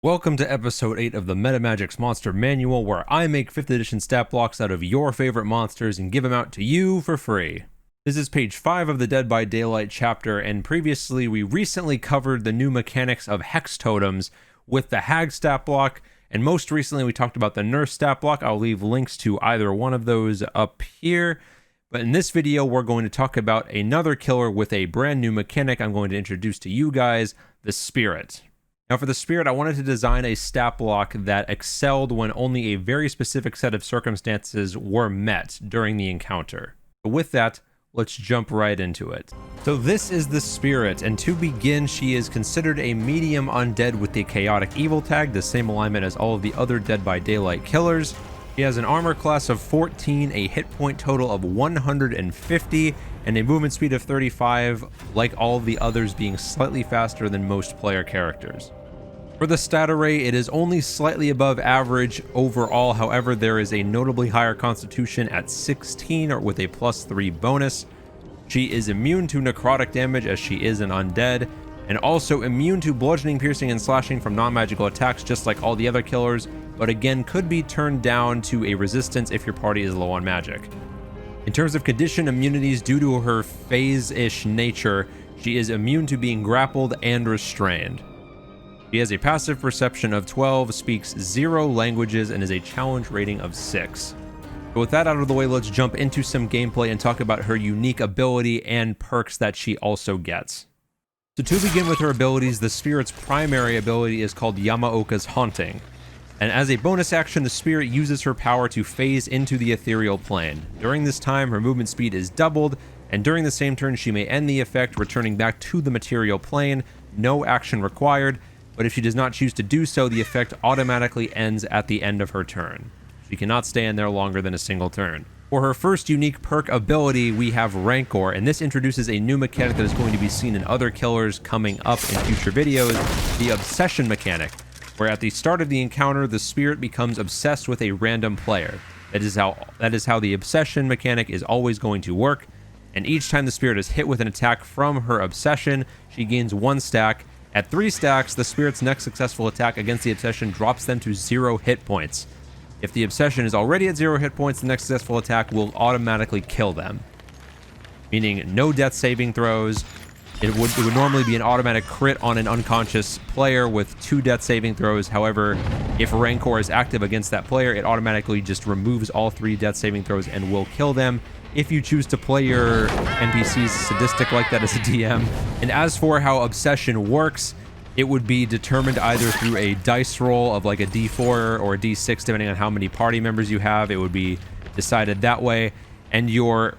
Welcome to episode 8 of the MetaMagix Monster Manual, where I make 5th edition stat blocks out of your favorite monsters and give them out to you for free. This is page 5 of the Dead by Daylight chapter, and previously we recently covered the new mechanics of hex totems with the Hag stat block, and most recently we talked about the Nurse stat block. I'll leave links to either one of those up here. But in this video, we're going to talk about another killer with a brand new mechanic I'm going to introduce to you guys, the Spirit. Now for the Spirit, I wanted to design a stat block that excelled when only a very specific set of circumstances were met during the encounter. With that, let's jump right into it. So this is the Spirit, and to begin, she is considered a medium undead with the Chaotic Evil tag, the same alignment as all of the other Dead by Daylight killers. She has an armor class of 14, a hit point total of 150, and a movement speed of 35, like all of the others being slightly faster than most player characters. For the stat array, it is only slightly above average overall, however there is a notably higher constitution at 16 or with a +3 bonus. She is immune to necrotic damage as she is an undead, and also immune to bludgeoning, piercing, and slashing from non-magical attacks just like all the other killers, but again could be turned down to a resistance if your party is low on magic. In terms of condition immunities, due to her phase-ish nature, she is immune to being grappled and restrained. She has a passive perception of 12, speaks 0 languages, and is a challenge rating of 6. But with that out of the way, let's jump into some gameplay and talk about her unique ability and perks that she also gets. So to begin with her abilities, the Spirit's primary ability is called Yamaoka's Haunting. And as a bonus action, the Spirit uses her power to phase into the ethereal plane. During this time, her movement speed is doubled, and during the same turn, she may end the effect, returning back to the material plane. No action required, but if she does not choose to do so, the effect automatically ends at the end of her turn. She cannot stay in there longer than a single turn. For her first unique perk ability, we have Rancor, and this introduces a new mechanic that is going to be seen in other killers coming up in future videos, the Obsession mechanic, where at the start of the encounter, the Spirit becomes obsessed with a random player. That is how the Obsession mechanic is always going to work, and each time the Spirit is hit with an attack from her Obsession, she gains 1 stack. At 3 stacks, the Spirit's next successful attack against the Obsession drops them to 0 hit points. If the Obsession is already at 0 hit points, the next successful attack will automatically kill them. Meaning no death saving throws. It would normally be an automatic crit on an unconscious player with 2 death saving throws. However, if Rancor is active against that player, it automatically just removes all 3 death saving throws and will kill them if you choose to play your NPCs sadistic like that as a DM. And as for how Obsession works, it would be determined either through a dice roll of like a d4 or a d6, depending on how many party members you have. It would be decided that way, and your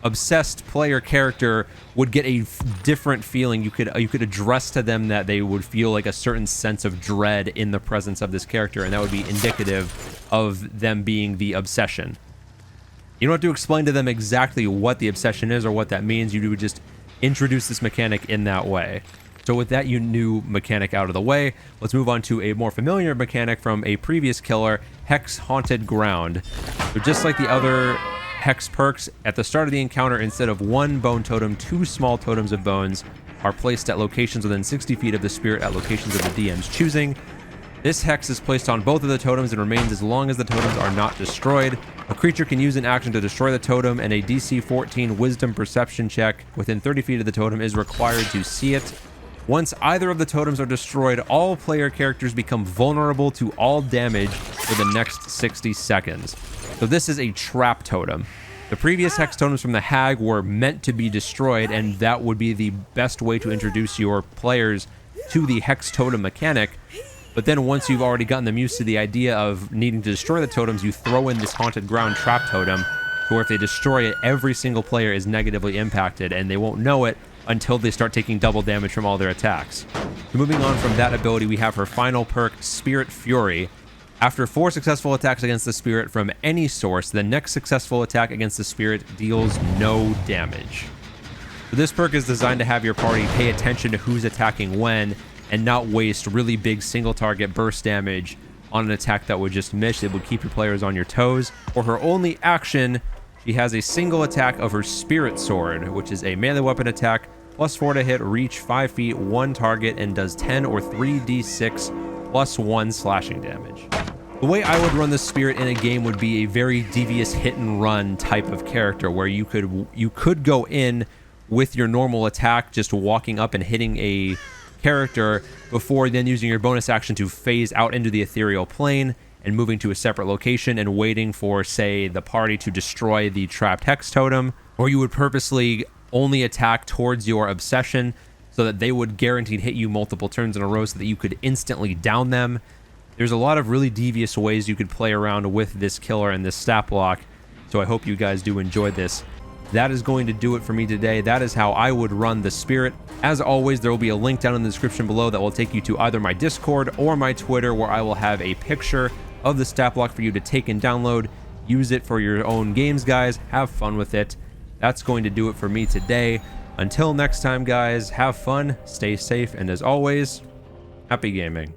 obsessed player character would get a different feeling. You could address to them that they would feel like a certain sense of dread in the presence of this character, and that would be indicative of them being the Obsession. You don't have to explain to them exactly what the Obsession is or what that means. You would just introduce this mechanic in that way. So with that new mechanic out of the way, let's move on to a more familiar mechanic from a previous killer, Hex Haunted Ground. So just like the other Hex perks, at the start of the encounter, instead of 1 bone totem, 2 small totems of bones are placed at locations within 60 feet of the Spirit at locations of the DM's choosing. This hex is placed on both of the totems and remains as long as the totems are not destroyed. A creature can use an action to destroy the totem, and a DC 14 Wisdom Perception check within 30 feet of the totem is required to see it. Once either of the totems are destroyed, all player characters become vulnerable to all damage for the next 60 seconds. So this is a trap totem. The previous hex totems from the Hag were meant to be destroyed, and that would be the best way to introduce your players to the hex totem mechanic. But then once you've already gotten them used to the idea of needing to destroy the totems, you throw in this Haunted Ground trap totem, where if they destroy it, every single player is negatively impacted, and they won't know it until they start taking double damage from all their attacks. So moving on from that ability, we have her final perk, Spirit Fury. After 4 successful attacks against the Spirit from any source, the next successful attack against the Spirit deals no damage. So this perk is designed to have your party pay attention to who's attacking when, and not waste really big single target burst damage on an attack that would just miss. It would keep your players on your toes. For her only action, she has a single attack of her Spirit Sword, which is a melee weapon attack, +4 to hit, reach 5 feet, 1 target, and does 10 or 3d6 +1 slashing damage. The way I would run the Spirit in a game would be a very devious hit and run type of character, where you could go in with your normal attack, just walking up and hitting a character before then using your bonus action to phase out into the ethereal plane and moving to a separate location and waiting for, say, the party to destroy the trapped hex totem. Or you would purposely only attack towards your obsession so that they would guaranteed hit you multiple turns in a row so that you could instantly down them. There's a lot of really devious ways you could play around with this killer and this stat block, so I hope you guys do enjoy this. That is going to do it for me today. That is how I would run the Spirit. As always, there will be a link down in the description below that will take you to either my Discord or my Twitter, where I will have a picture of the stat block for you to take and download. Use it for your own games, guys. Have fun with it. That's going to do it for me today. Until next time, guys, have fun, stay safe, and as always, happy gaming.